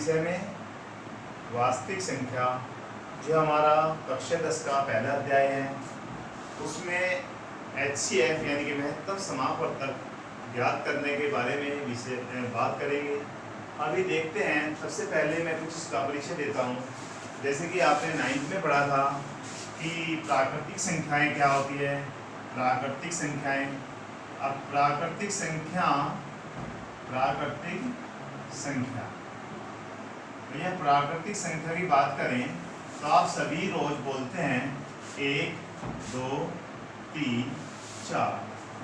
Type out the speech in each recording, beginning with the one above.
विषय में वास्तविक संख्या, जो हमारा कक्षा 10 का पहला अध्याय है, उसमें HCF यानी कि महत्तम समापवर्तक ज्ञात करने के बारे में विषय बात करेंगे। अभी देखते हैं। सबसे पहले मैं कुछ इसका परिचय देता हूँ। जैसे कि आपने 9th में पढ़ा था कि प्राकृतिक संख्याएं क्या होती है। प्राकृतिक संख्याएं, अब प्राकृतिक संख्या तो यह प्राकृतिक संख्या की बात करें तो आप सभी रोज बोलते हैं 1, 2, 3, 4,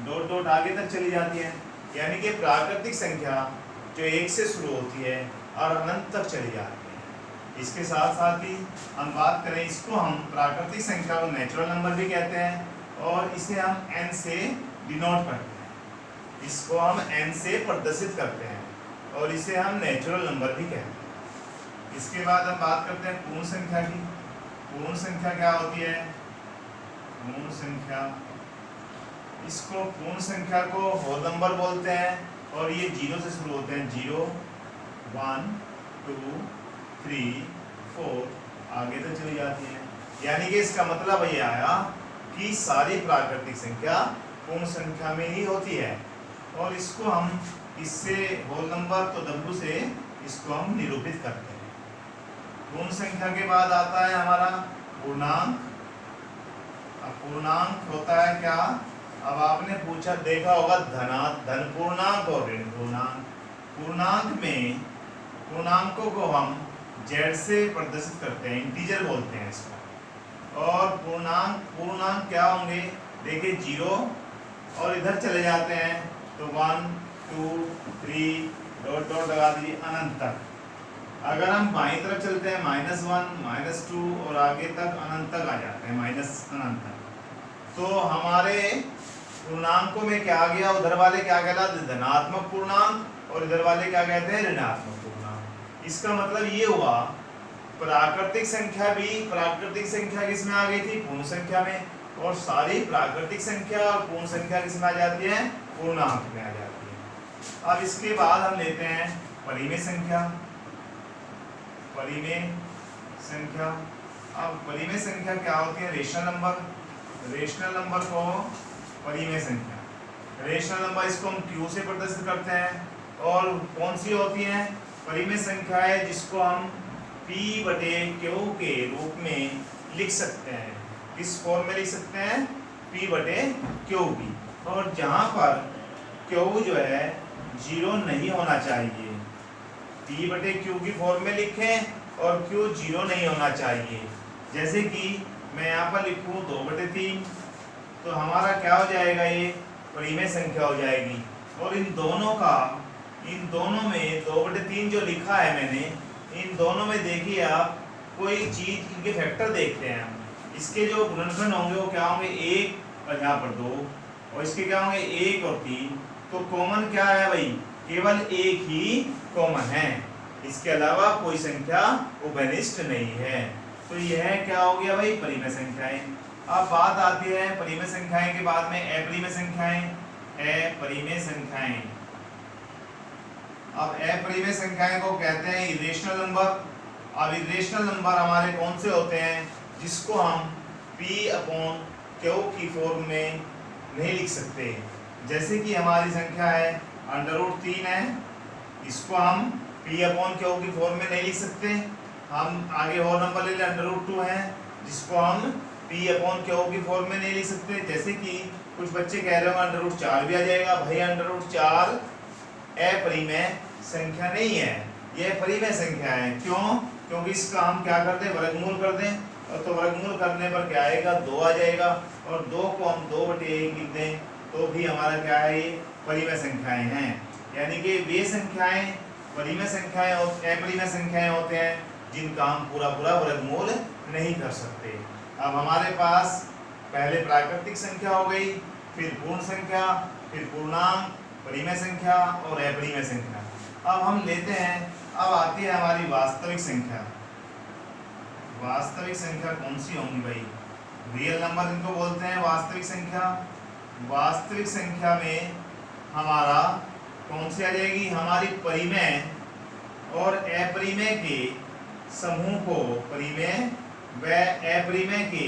डॉट डॉट आगे तक चली जाती है। यानी कि प्राकृतिक संख्या जो 1 से शुरू होती है और अनंत तक चली जाती है। इसके साथ साथ ही हम बात करें, इसको हम प्राकृतिक संख्या को नेचुरल नंबर भी कहते हैं और इसे हम n से डिनोट करते हैं। इसको हम n से प्रदर्शित करते हैं और इसे हम नेचुरल नंबर भी कहते हैं। इसके बाद हम बात करते हैं पूर्ण संख्या की। पूर्ण संख्या क्या होती है? पूर्ण संख्या, इसको पूर्ण संख्या को होल नंबर बोलते हैं और ये 0 से शुरू होते हैं। 0, 1, 2, 3, 4 आगे तक चली जाती है। यानी कि इसका मतलब ये आया कि सारी प्राकृतिक संख्या पूर्ण संख्या में ही होती है और इसको हम इससे होल नंबर तो W से इसको हम निरूपित करते हैं। पूर्ण संख्या के बाद आता है हमारा पूर्णांक। अब पूर्णांक होता है क्या? अब आपने पूछा, देखा होगा धन पूर्णांक और ऋण पूर्णांक। पूर्णांक में पूर्णांकों को हम Z से प्रदर्शित करते हैं, इंटीजर बोलते हैं इसको। और पूर्णांक क्या होंगे? देखिए 0 और इधर चले जाते हैं तो 1, 2, 3 डॉट डॉट लगा दीजिए अनंत तक। अगर हम बाईं तरफ चलते हैं -1, -2 और आगे तक अनंत तक आ जाते हैं, माइनस अनंत तक। तो हमारे पूर्णांकों में क्या आ गया? उधर वाले क्या कहलाते? धनात्मक पूर्णांक और इधर वाले क्या कहते हैं? ऋणात्मक पूर्णांक। इसका मतलब ये हुआ प्राकृतिक संख्या किसमें आ गई थी? पूर्ण संख्या में। और सारी प्राकृतिक संख्या और पूर्ण संख्या किसमें आ जाती है? पूर्णांक में आ जाती है। अब इसके बाद हम लेते हैं परिमेय संख्या। परिमेय संख्या, अब परिमेय संख्या क्या होती है? Rational number. रेशनल नंबर को परिमेय संख्या, रेशनल नंबर इसको हम Q से प्रदर्शित करते हैं। और कौन सी होती है परिमेय संख्या है? जिसको हम P/Q के रूप में लिख सकते हैं। किस फॉर्म में लिख सकते हैं? P/Q की। और जहां पर Q जो है 0 नहीं होना चाहिए, P/Q की फॉर्म में लिखें और Q 0 नहीं होना चाहिए। जैसे कि मैं यहाँ पर लिखूँ 2/3, तो हमारा क्या हो जाएगा? ये परिमेय संख्या हो जाएगी। और इन दोनों में 2/3 जो लिखा है मैंने, इन दोनों में देखिए आप कोई चीज, इनके फैक्टर देखते हैं हम। इसके जो गुणनखंड होंगे वो क्या होंगे? 1 और यहाँ पर 2, और इसके क्या होंगे? 1 और 3। तो कॉमन क्या है भाई? केवल एक ही कॉमन है, इसके अलावा कोई संख्या उभयनिष्ठ नहीं है। तो यह क्या हो गया भाई? परिमेय संख्याएं। अब बात आती है परिमेय संख्याएं के बाद में अपरिमेय संख्याएं। अपरिमेय संख्याएं, अब अपरिमेय संख्याएं को कहते हैं इरेशनल नंबर। अब इरेशनल नंबर हमारे कौन से होते हैं? जिसको हम P/Q की फॉर्म में नहीं लिख सकते। जैसे कि हमारी संख्या है √3 है, इसको हम P/Q की फॉर्म में नहीं लिख सकते। हम आगे होल नंबर ले लें √2 है, जिसको हम P/Q की फॉर्म में नहीं लिख सकते। जैसे कि कुछ बच्चे कह रहे हो √4 भी आ जाएगा। भाई √4 अपरिमेय संख्या नहीं है, यह परिमेय संख्या है। क्यों? क्योंकि इसका हम क्या करते हैं? वर्गमूल कर दें, और तो वर्गमूल करने पर क्या आएगा? 2 आ जाएगा। और 2 को हम 2/1 लिख दें तो भी हमारा क्या है? ये परिमेय संख्याएं हैं। यानी कि वे संख्याएं परिमेय संख्याएं और अपरिमेय संख्याएं होते हैं जिनका हम पूरा वर्गमूल नहीं कर सकते। अब हमारे पास पहले प्राकृतिक संख्या हो गई, फिर पूर्ण संख्या, फिर पूर्णांक, परिमेय संख्या और अपरिमेय संख्या। अब हम लेते हैं, अब आती है हमारी वास्तविक संख्या। वास्तविक संख्या कौन सी होंगी भाई? रियल नंबर इनको बोलते हैं वास्तविक संख्या। वास्तविक संख्या में हमारा कौन सी आ जाएगी? हमारी परिमेय और अपरिमेय के समूह को परिमेय व अपरिमेय के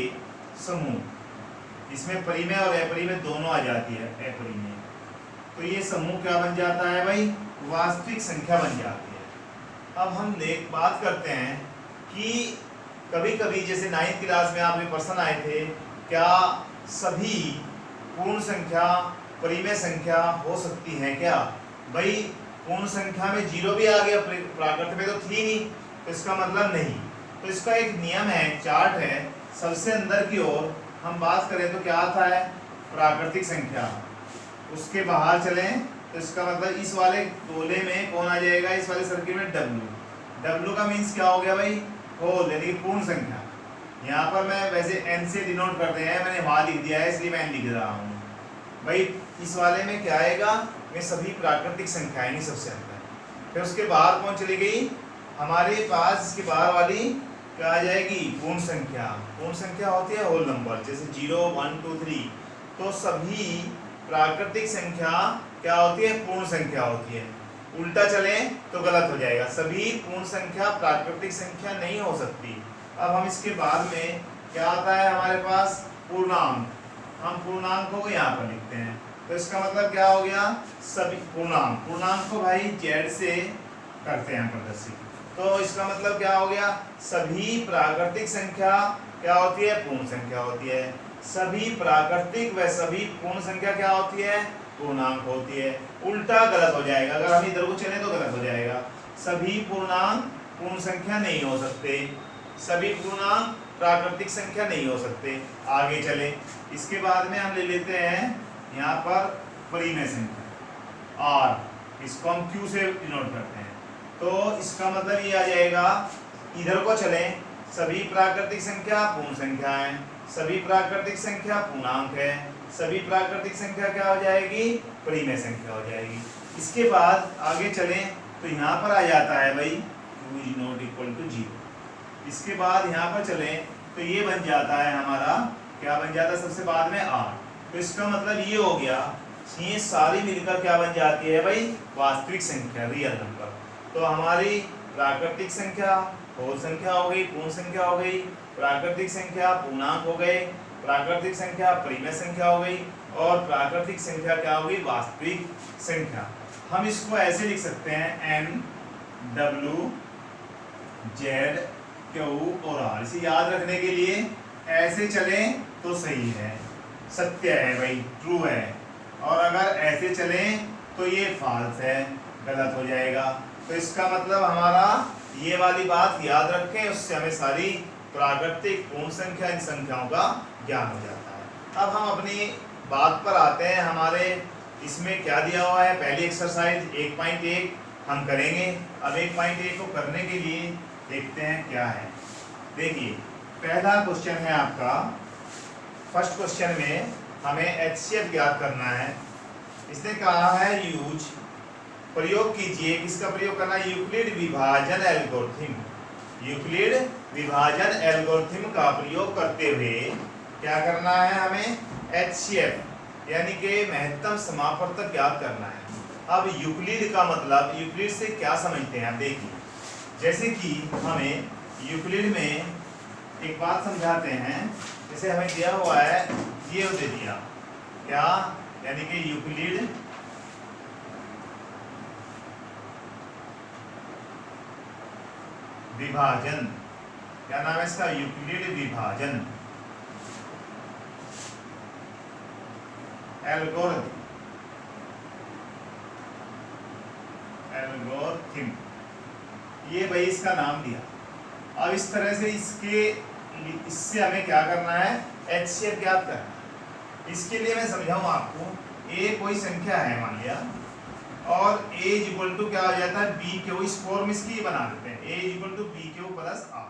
समूह, इसमें परिमेय और अपरिमेय दोनों आ जाती है अपरिमेय, तो ये समूह क्या बन जाता है भाई, वास्तविक संख्या बन जाती है। अब हम बात करते हैं कि कभी कभी जैसे 9th क्लास में आपके प्रश्न आए थे, क्या सभी पूर्ण संख्या परिमेय संख्या हो सकती है क्या? भाई पूर्ण संख्या में 0 भी आ गया, प्राकृत में तो थी नहीं, तो इसका मतलब नहीं। तो इसका एक नियम है, चार्ट है, सबसे अंदर की ओर हम बात करें तो क्या आता है, प्राकृतिक संख्या, उसके बाहर चलें तो इसका मतलब इस वाले गोले में कौन आ जाएगा, इस वाले सर्किल में W का मीन्स क्या हो गया भाई, होल, यानी कि पूर्ण संख्या। यहाँ पर मैं वैसे n से डिनोट करते हैं, मैंने वहाँ लिख दिया है इसलिए मैं n लिख रहा हूँ भाई। इस वाले में क्या आएगा, में सभी प्राकृतिक संख्या आएंगी सबसे अंदर। फिर उसके बाहर कौन चली गई, हमारे पास इसके बाहर वाली क्या आ जाएगी, पूर्ण संख्या। पूर्ण संख्या होती है होल नंबर, जैसे 0 1 2 3, तो सभी प्राकृतिक संख्या क्या होती है, पूर्ण संख्या होती है। उल्टा चले तो गलत हो जाएगा, सभी पूर्ण संख्या प्राकृतिक संख्या नहीं हो सकती। अब हम इसके बाद में क्या आता है हमारे पास, पूर्णांक। हम पूर्णांक को यहाँ पर लिखते हैं, तो इसका मतलब क्या हो गया, सभी पूर्णांक को भाई Z से करते हैं प्रदर्शित, तो इसका मतलब क्या हो गया, सभी प्राकृतिक संख्या क्या होती है, पूर्ण संख्या होती है। सभी प्राकृतिक व सभी पूर्ण संख्या क्या होती है, पूर्णांक होती है। उल्टा गलत हो जाएगा, अगर हम इधर को चले तो गलत हो जाएगा। सभी पूर्णांक पूर्ण संख्या नहीं हो सकते, सभी पूर्णांक प्राकृतिक संख्या नहीं हो सकते। आगे चले, इसके बाद में हम ले लेते हैं यहाँ पर परिमेय संख्या R, इसको हम Q से डिनोट करते हैं, तो इसका मतलब ये आ जाएगा, इधर को चलें, सभी प्राकृतिक संख्या पूर्ण संख्या है, सभी प्राकृतिक संख्या पूर्णांक है, सभी प्राकृतिक संख्या क्या हो जाएगी, परिमेय संख्या हो जाएगी। इसके बाद आगे चलें तो यहाँ पर आ जाता है भाई Q is not equal to 0। इसके बाद यहाँ पर चलें तो ये बन जाता है हमारा, क्या बन जाता है सबसे बाद में R। तो इसका मतलब ये हो गया, ये सारी मिलकर क्या बन जाती है भाई, वास्तविक संख्या, रियल नंबर। तो हमारी प्राकृतिक संख्या होल संख्या हो गई, पूर्ण संख्या हो गई, प्राकृतिक संख्या पूर्णांक हो गए, प्राकृतिक संख्या परिमेय संख्या हो गई, और प्राकृतिक संख्या क्या हो गई, वास्तविक संख्या। हम इसको ऐसे लिख सकते हैं N W Z Q और R। इसे याद रखने के लिए ऐसे चलें तो सही है, सत्य है भाई, ट्रू है, और अगर ऐसे चलें तो ये फॉल्स है, गलत हो जाएगा। तो इसका मतलब हमारा ये वाली बात याद रखें, उससे हमें सारी प्राकृतिक पूर्ण संख्या इन संख्याओं का ज्ञान हो जाता है। अब हम अपनी बात पर आते हैं, हमारे इसमें क्या दिया हुआ है, पहली एक्सरसाइज 1.1 हम करेंगे। अब 1.1 को करने के लिए देखते हैं क्या है। देखिए पहला क्वेश्चन है आपका, फर्स्ट क्वेश्चन में हमें HCF ज्ञात करना है। इसने कहा है यूज, प्रयोग कीजिए, किसका प्रयोग करना है, यूक्लिड विभाजन एल्गोरिथम। यूक्लिड विभाजन एल्गोरिथम का प्रयोग करते हुए क्या करना है, हमें HCF यानी कि महत्तम समापवर्तक ज्ञात करना है। अब यूक्लिड का मतलब, यूक्लिड से क्या समझते हैं आप देखिए, जैसे कि हमें यूक्लिड में एक बात समझाते हैं, जैसे हमें दिया हुआ है, ये दे दिया क्या, यानी कि यूक्लिड विभाजन, क्या नाम है इसका, यूक्लिड विभाजन एल्गोरिथम, ये भाई इसका नाम दिया। अब इस तरह से इससे हमें क्या करना है, HCF ज्ञात करना है। इसके लिए मैं समझाऊं आपको, A कोई संख्या है मान लिया, और A इक्वल टू क्या हो जाता है, BQ, इस फॉर्म इसकी बना देते हैं, A equal to BQ plus R।